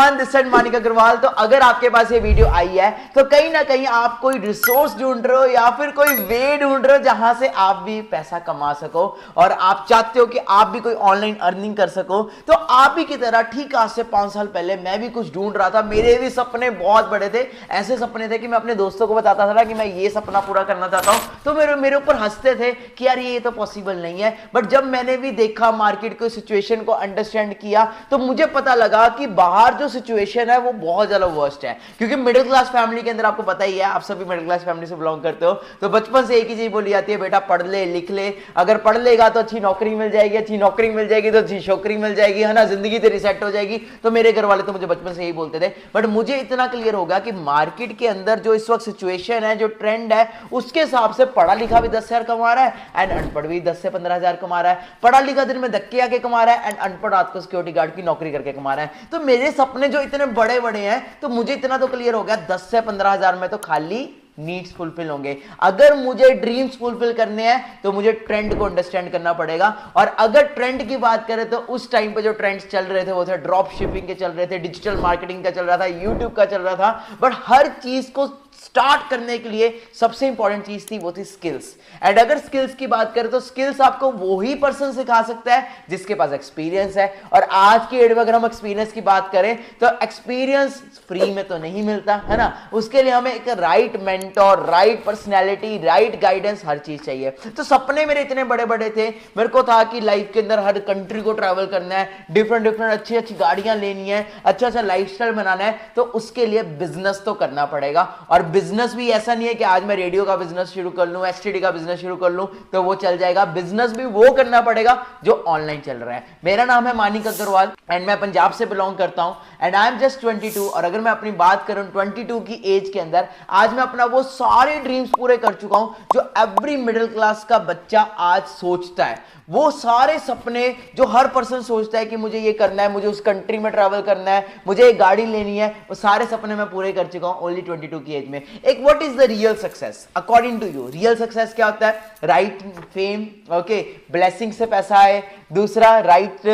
Everyone, this is Manik Agarwal. तो अगर आपके पास ये वीडियो आई है तो कहीं ना कहीं आप कोई रिसोर्स ढूंढ रहे हो या फिर कोई वे ढूंढ रहे हो जहां से आप भी पैसा कमा सको और आप चाहते हो कि आप भी कोई ऑनलाइन अर्निंग कर सको। तो आप ही की तरह ठीक आज से 5 साल पहले मैं भी कुछ ढूंढ रहा था। मेरे भी सपने बहुत बड़े थे, ऐसे सपने थे कि मैं अपने दोस्तों को बताता था कि मैं ये सपना पूरा करना चाहता हूं, तो मेरे ऊपर हंसते थे कि यार ये तो पॉसिबल नहीं है। बट जब मैंने भी देखा, मार्केट को, सिचुएशन को अंडरस्टैंड किया, तो मुझे पता लगा कि बाहर जो सिचुएशन है वो बहुत ज्यादा वर्स्ट है। क्योंकि मिडिल क्लास फैमिली के अंदर आपको पता ही है, आप सभी मिडिल क्लास फैमिली से बिलोंग करते हो, तो बचपन से एक ही चीज बोली जाती है, बेटा पढ़ ले लिख ले, अगर पढ़ लेगा तो अच्छी नौकरी मिल जाएगी, अच्छी नौकरी मिल जाएगी तो अच्छी छोकरी मिल जाएगी, है ना, जिंदगी तेरी सेट हो जाएगी। तो मेरे घर वाले तो मुझे बचपन से यही बोलते थे। बट मुझे इतना क्लियर हो गया कि मार्केट के अंदर जो इस वक्त सिचुएशन है, जो ट्रेंड है, उसके हिसाब से पढ़ा लिखा भी 10,000 कमा रहा है एंड अनपढ़ भी 10 से 15,000 कमा रहा है। पढ़ा लिखा दिन में धक्के आके कमा रहा है एंड अनपढ़ रात को सिक्योरिटी गार्ड की नौकरी करके कमा रहा है। तो मेरे सपने जो इतने बड़े बड़े हैं, तो मुझे इतना तो क्लियर हो गया 10 से 15,000 में तो खाली नीड्स फुलफिल होंगे। अगर मुझे ड्रीम्स फुलफिल करने हैं तो मुझे ट्रेंड को अंडरस्टैंड करना पड़ेगा। और अगर ट्रेंड की बात करें तो उस टाइम पे जो ट्रेंड्स चल रहे थे वो थे ड्रॉप शिपिंग के चल रहे थे, डिजिटल मार्केटिंग का चल रहा था, यूट्यूब का चल रहा था। बट हर चीज को स्टार्ट करने के लिए सबसे इंपॉर्टेंट चीज थी, वो थी स्किल्स। एंड अगर स्किल्स की बात करें तो स्किल्स आपको वही पर्सन सिखा सकता है जिसके पास एक्सपीरियंस है। और आज की डेट में अगर हम एक्सपीरियंस की बात करें तो एक्सपीरियंस फ्री में तो नहीं मिलता, है ना। उसके लिए हमें एक right mentor, right personality, right guidance, हर चीज चाहिए। तो सपने मेरे इतने बड़े बड़े थे, मेरे को था कि लाइफ के अंदर हर कंट्री को ट्रैवल करना है, डिफरेंट डिफरेंट अच्छी अच्छी गाड़ियां लेनी है, अच्छा अच्छा लाइफस्टाइल बनाना है। तो उसके लिए बिजनेस तो करना पड़ेगा। और बिजनेस भी ऐसा नहीं है कि आज मैं रेडियो का बिजनेस शुरू कर लूं, एसटीडी का बिजनेस शुरू कर लूं तो वो चल जाएगा। बिजनेस भी वो करना पड़ेगा जो ऑनलाइन चल रहा है। मेरा नाम है मानिक अग्रवाल एंड मैं पंजाब से बिलोंग करता हूं एंड आई एम जस्ट 22। और अगर मैं अपनी बात करूं 22 की एज के अंदर, आज मैं अपना वो सारे ड्रीम्स पूरे कर चुका हूं जो एवरी मिडिल क्लास का बच्चा आज सोचता है। वो सारे सपने जो हर पर्सन सोचता है कि मुझे ये करना है, मुझे उस कंट्री में ट्रैवल करना है, मुझे एक गाड़ी लेनी है, वो सारे सपने मैं पूरे कर चुका हूं ओनली 22 की एज में। एक what is the real success according to you? Real success क्या होता है? राइट फेम, ओके, ब्लेसिंग से पैसा आए। दूसरा, राइट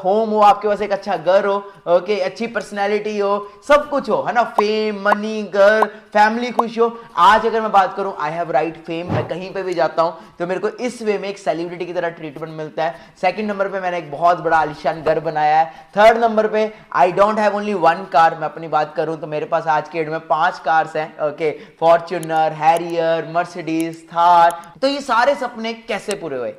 होम हो, आपके पास एक अच्छा घर हो, ओके, अच्छी पर्सनैलिटी हो, सब कुछ हो, है ना, फेम, मनी, घर, फैमिली खुश हो। आज अगर मैं बात करूं, आई हैव राइट फेम, मैं कहीं पे भी जाता हूं तो मेरे को इस वे में एक सेलिब्रिटी की तरह ट्रीटमेंट मिलता है। सेकंड नंबर पे मैंने एक बहुत बड़ा आलिशान घर बनाया है। थर्ड नंबर पे I don't have only one car. मैं अपनी बात करूं तो मेरे पास आज के डेट में 5 कार्स हैं, okay, Fortuner, Harrier, Mercedes, Thar. तो ये सारे सपने कैसे पूरे हुए?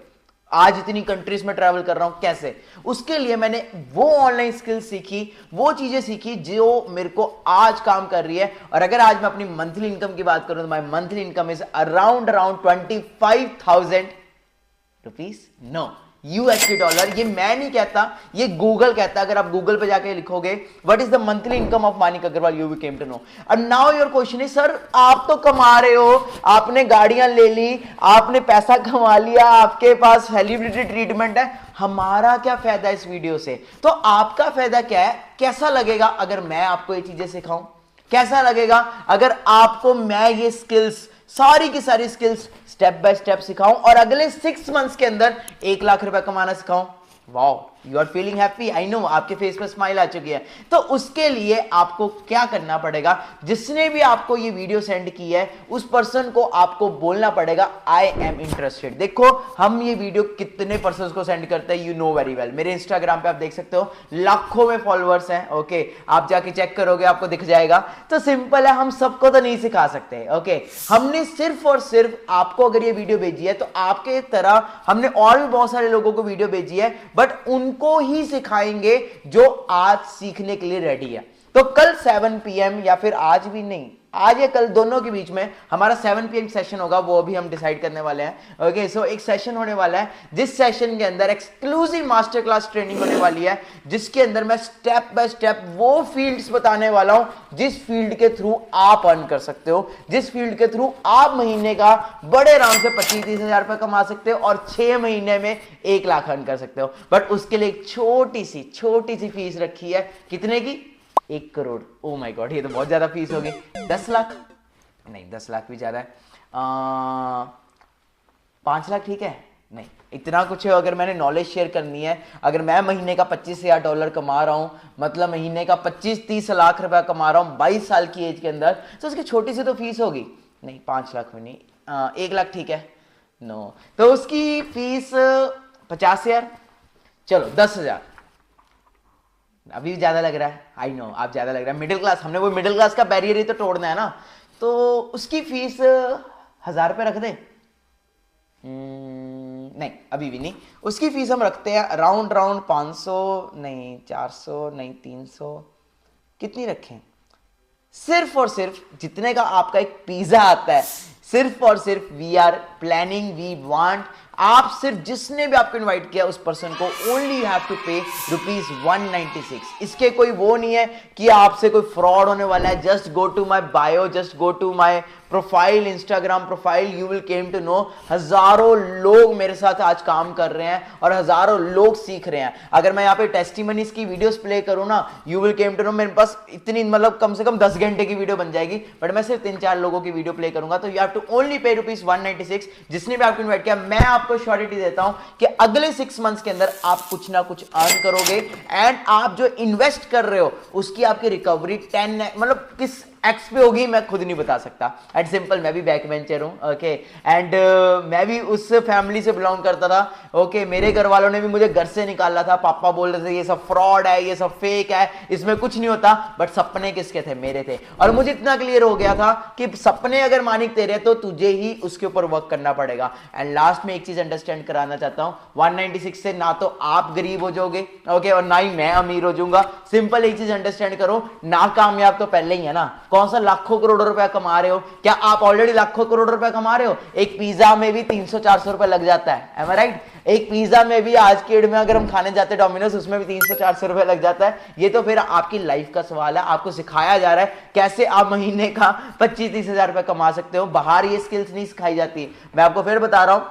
आज इतनी कंट्रीज में ट्रैवल कर रहा हूं, कैसे? उसके लिए मैंने वो ऑनलाइन स्किल्स सीखी, वो चीजें सीखी जो मेरे को आज काम कर रही है। और अगर आज मैं अपनी मंथली इनकम की बात करूं तो my monthly income is around 25,000 rupees, no, USD dollar. ये मैं नहीं कहता, ये गूगल कहता है। अगर आप गूगल पे जाके लिखोगे what is the monthly income of Manik Agarwal, you will came to know. And now your question is, sir आप तो कमा रहे हो, आपने गाड़ियां ले ली, आपने पैसा कमा लिया, आपके पास सेलिब्रिटी ट्रीटमेंट है, हमारा क्या फायदा इस वीडियो से? तो आपका फायदा क्या है? कैसा लगेगा अगर मैं आपको ये चीजें सिखाऊं? कैसा लगेगा अगर आपको मैं ये स्किल्स, सारी की सारी स्किल्स स्टेप बाय स्टेप सिखाऊं और अगले 6 मंथ्स के अंदर 1 लाख रुपए कमाना सिखाऊं? Wow, you are feeling happy, I know, आपके फेस पे स्माइल आ चुकी है। तो उसके लिए आपको क्या करना पड़ेगा? जिसने भी आपको ये वीडियो सेंड की है उस पर्सन को आपको बोलना पड़ेगा आई एम इंटरेस्टेड। देखो हम ये वीडियो कितने पर्सन को सेंड करते हैं, यू नो वेरी वेल। मेरे इंस्टाग्राम पे आप देख सकते हो लाखों में फॉलोअर्स हैं, ओके, आप जाके चेक करोगे आपको दिख जाएगा। तो सिंपल है, हम सबको तो नहीं सिखा सकते, ओके। हमने सिर्फ और सिर्फ आपको अगर ये वीडियो भेजी है तो आपके तरह हमने और भी बहुत सारे लोगों को वीडियो भेजी है, बट उनको ही सिखाएंगे जो आज सीखने के लिए रेडी है। तो कल 7 PM या फिर आज भी नहीं, आज या कल दोनों के बीच में हमारा 7 PM सेशन होगा, वो अभी हम डिसाइड करने वाले हैं, ओके। सो एक सेशन होने वाला है जिस सेशन के अंदर एक्सक्लूसिव मास्टर क्लास ट्रेनिंग होने वाली है, जिसके अंदर मैं स्टेप बाय स्टेप वो फील्ड्स बताने वाला हूं जिस फील्ड के थ्रू आप अर्न कर सकते हो, जिस फील्ड के थ्रू आप महीने का बड़े आराम से 25-30 हजार रुपए कमा सकते हो और 6 महीने में 1 लाख अर्न कर सकते हो। बट उसके लिए एक छोटी सी फीस रखी है, कितने की? 1 करोड़। ओ माय गॉड, ये तो बहुत ज्यादा फीस होगी। 10 लाख नहीं, 10 लाख भी ज्यादा है। 5 लाख ठीक है? नहीं, इतना कुछ है। अगर मैंने नॉलेज शेयर करनी है, अगर मैं महीने का $25,000 कमा रहा हूँ, मतलब महीने का 25-30 लाख रुपया कमा रहा हूँ 22 साल की एज के अंदर, तो उसकी छोटी सी तो फीस होगी। नहीं, 5 लाख में नहीं, 1 लाख ठीक है, नो, तो उसकी फीस 50,000, चलो 10,000, अभी भी ज्यादा लग रहा है, आई नो आप ज्यादा लग रहा है, मिडिल क्लास, हमने वो मिडिल क्लास का बैरियर ही तो तोड़ना है ना, तो उसकी फीस 1,000 रुपये रख दे। नहीं, अभी भी नहीं, उसकी फीस हम रखते हैं राउंड 500, नहीं 400, नहीं 300, कितनी रखें, सिर्फ और सिर्फ जितने का आपका एक पिज्जा आता है, सिर्फ और सिर्फ we are planning, we want, आप सिर्फ जिसने भी आपको इनवाइट किया उस पर्सन को ओनली हैव टू पे ₹196। इसके कोई वो नहीं है कि आपसे कोई फ्रॉड होने वाला है। Just go to my bio, just go to my profile, Instagram profile, you will came to know हजारों लोग मेरे साथ आज काम कर रहे हैं और हजारों लोग सीख रहे हैं। अगर मैं यहाँ पे टेस्टिमनीज की वीडियोस प्ले करूँ ना, you will came to know, मेरे पास इतनी मतलब कम से कम 10 घंटे की वीडियो बन जाएगी, बट मैं सिर्फ 3-4 लोगों की वीडियो प्ले करूंगा। तो you have to only pay ₹196। जिसने भी आपको इन्वाइट किया, मैं आपको श्योरिटी देता हूं कि अगले 6 मंथ्स के अंदर आप कुछ ना कुछ अर्न करोगे, एंड आप जो इन्वेस्ट कर रहे हो उसकी आपकी रिकवरी 10 मतलब किस एक्स पे होगी मैं खुद नहीं बता सकता। एट सिंपल, मैं भी बैक बेंचर हूं, ओके, एंड मैं भी उस फैमिली से बिलोंग करता था, ओके। मेरे घर वालों ने भी मुझे घर से निकाला था, पापा बोल रहे थे ये सब फ्रॉड है, ये सब फेक है, इसमें कुछ नहीं होता, बट सपने किसके थे? मेरे थे। और मुझे इतना क्लियर हो गया था कि सपने अगर मानिक तेरे तो तुझे ही उसके ऊपर वर्क करना पड़ेगा। एंड लास्ट में एक चीज अंडरस्टैंड कराना चाहता हूं, 196 से ना तो आप गरीब हो जाओगे, ओके, और ना ही मैं अमीर हो जाऊंगा। सिंपल एक चीज अंडरस्टैंड करो, ना कामयाब तो पहले ही है ना, कौन सा लाखों करोड़ों रुपया कमा रहे हो? क्या आप ऑलरेडी लाखों करोड़ रुपया कमा रहे हो? एक पिज्जा में भी 300-400 रुपया लग जाता है, एम आई राइट? एक पिज्जा में भी आज के डेट में अगर हम खाने जाते हैं डोमिनोज, उसमें भी 300-400 रुपया लग जाता है। ये तो फिर आपकी लाइफ का सवाल है, आपको सिखाया जा रहा है कैसे आप महीने का 25-30 हजार रुपया कमा सकते हो। बाहर ये स्किल्स नहीं सिखाई जाती। मैं आपको फिर बता रहा हूं,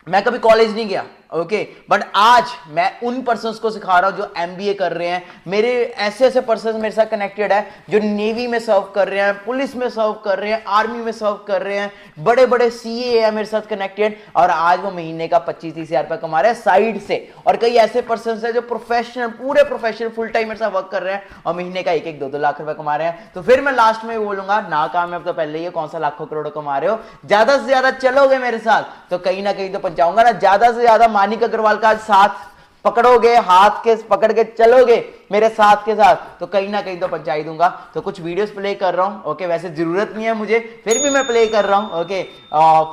मैं कभी कॉलेज नहीं गया, ओके, बट आज मैं उन पर्सन्स को सिखा रहा हूं जो एमबीए कर रहे हैं। मेरे ऐसे ऐसे पर्सन्स मेरे साथ कनेक्टेड है जो नेवी में सर्व कर रहे हैं, पुलिस में सर्व कर रहे हैं, आर्मी में सर्व कर रहे हैं, बड़े बड़े सीए है मेरे साथ कनेक्टेड, और आज वो महीने का 25-30 हजार रुपया कमा रहे हैं साइड से। और कई ऐसे पर्सन्स है जो प्रोफेशनल, पूरे प्रोफेशनल फुल टाइम मेरे साथ वर्क कर रहे हैं और महीने का 1-2 लाख रुपया कमा रहे हैं। तो फिर मैं लास्ट में बोलूंगा, ना कामयाब तो पहले ही, कौन सा लाखों करोड़ों कमा रहे हो? ज्यादा से ज्यादा चलोगे मेरे साथ तो कहीं ना कहीं तो पहुंचाऊंगा ना। ज्यादा से ज्यादा मानिक अग्रवाल का साथ पकड़ोगे, हाथ के पकड़ के चलोगे मेरे साथ के साथ, तो कहीं ना कहीं तो पहुंचा ही दूंगा। तो कुछ वीडियोस प्ले कर रहा हूं, ओके, वैसे जरूरत नहीं है मुझे, फिर भी मैं प्ले कर रहा हूं, ओके,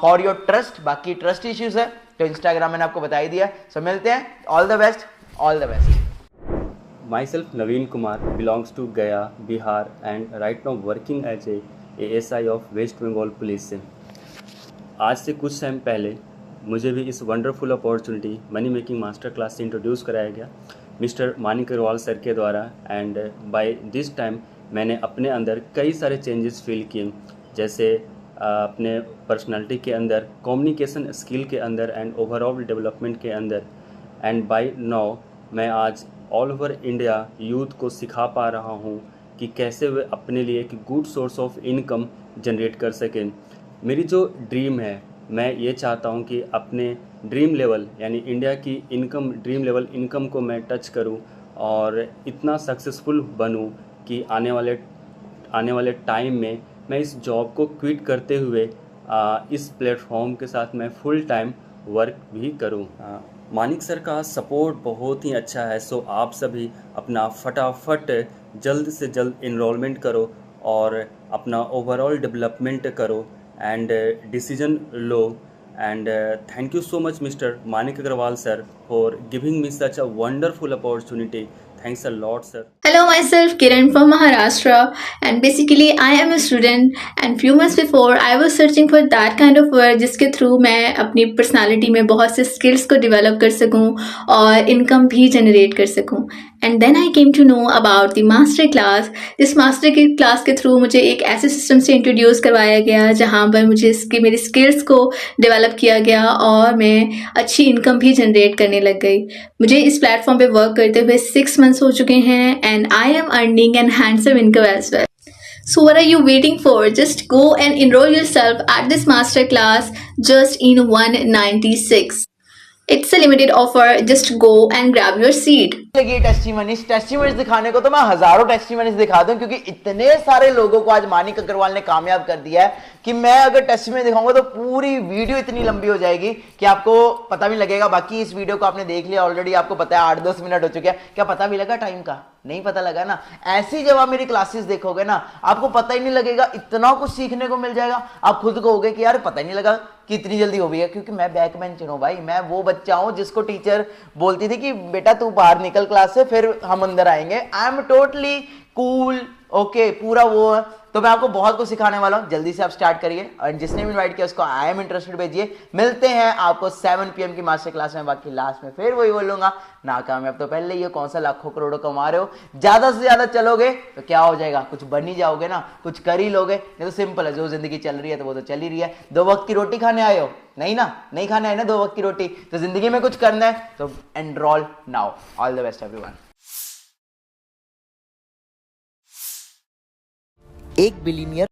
फॉर योर ट्रस्ट। बाकी ट्रस्ट इश्यूज है तो इंस्टाग्राम मैंने आपको बता ही दिया। सो मिलते हैं, all the best, all the best. Myself Naveen Kumar belongs to Gaya, Bihar and right now working as a ASI of West Bengal Police। आज से कुछ टाइम पहले मुझे भी इस wonderful opportunity money making master class से introduce कराया गया मिस्टर मानिक अग्रवाल सर के द्वारा, एंड बाय दिस टाइम मैंने अपने अंदर कई सारे चेंजेस फील किए, जैसे अपने पर्सनालिटी के अंदर, कम्युनिकेशन स्किल के अंदर एंड ओवरऑल डेवलपमेंट के अंदर। एंड बाय नाउ मैं आज ऑल ओवर इंडिया यूथ को सिखा पा रहा हूँ कि कैसे वे अपने लिए एक good source of income generate कर सकें। मेरी जो ड्रीम है, मैं ये चाहता हूँ कि अपने ड्रीम लेवल यानी इंडिया की इनकम, ड्रीम लेवल इनकम को मैं टच करूँ और इतना सक्सेसफुल बनूँ कि आने वाले टाइम में मैं इस जॉब को क्विट करते हुए इस प्लेटफॉर्म के साथ मैं फुल टाइम वर्क भी करूँ। मानिक सर का सपोर्ट बहुत ही अच्छा है, सो आप सभी अपना फटाफट जल्द से जल्द इनरोलमेंट करो और अपना ओवरऑल डेवलपमेंट करो and decision low. And thank you so much Mr. Manik Agrawal sir for giving me such a wonderful opportunity. Thanks a lot sir. Hello, myself Kiran from Maharashtra, and basically I am a student, and few months before I was searching for that kind of work जिसके through मैं अपनी personality में बहुत से skills को develop कर सकूं और इनकम भी जनरेट कर सकूं। And then I came to know about the master class. इस मास्टर की क्लास के थ्रू मुझे एक ऐसे सिस्टम से इंट्रोड्यूस करवाया गया जहाँ पर मुझे मेरी स्किल्स को डेवलप किया गया और मैं अच्छी इनकम भी जनरेट करने लग गई। मुझे इस प्लेटफॉर्म पे वर्क करते हुए 6 months हो चुके हैं and I am earning an handsome income as well. So what are you waiting for? Just go and enroll yourself at this master class just in 196. It's a limited offer. Just go and grab your seat. लगी testimonies दिखाने को तो मैं हजारों testimonies दिखा दूं, क्योंकि इतने सारे लोगों को आज मानिक अग्रवाल ने कामयाब कर दिया है कि मैं अगर टेस्टिमनी दिखाऊंगा तो पूरी वीडियो इतनी लंबी हो जाएगी कि आपको पता भी लगेगा। बाकी इस वीडियो को आपने देख लिया ऑलरेडी, आपको पता है 8-10 मिनट हो चुके हैं, क्या पता भी लगा टाइम का? नहीं पता लगा ना। ऐसी जब आप मेरी क्लासेस देखोगे ना, आपको पता ही नहीं लगेगा, इतना कुछ सीखने को मिल जाएगा। आप खुद कहोगे कि यार पता ही नहीं लगा कि इतनी जल्दी हो गई है, क्योंकि मैं बैक बेंचर हूं भाई। मैं वो बच्चा हूं जिसको टीचर बोलती थी कि बेटा तू बाहर निकल क्लास से, फिर हम अंदर आएंगे। I am totally cool, okay, पूरा वो है। तो मैं आपको बहुत कुछ सिखाने वाला हूं, जल्दी से आप स्टार्ट करिए, और जिसने भी इनवाइट किया उसको आई एम इंटरेस्टेड भेजिए। मिलते हैं आपको 7 PM की मास्टर क्लास में। बाकी लास्ट में फिर वही बोलूंगा, नाकामयाब तो पहले ही, कौन सा लाखों करोड़ों कमा रहे हो। ज्यादा से ज्यादा चलोगे तो क्या हो जाएगा, कुछ बन ही जाओगे ना, कुछ कर ही लोगे। ये तो सिंपल है, जो जिंदगी चल रही है तो वो तो चल ही रही है। 2 वक्त की रोटी खाने आए हो? नहीं ना, नहीं खाना है ना 2 वक्त की रोटी, तो जिंदगी में कुछ करना है तो enrol now. All the best everyone. 1 billionaire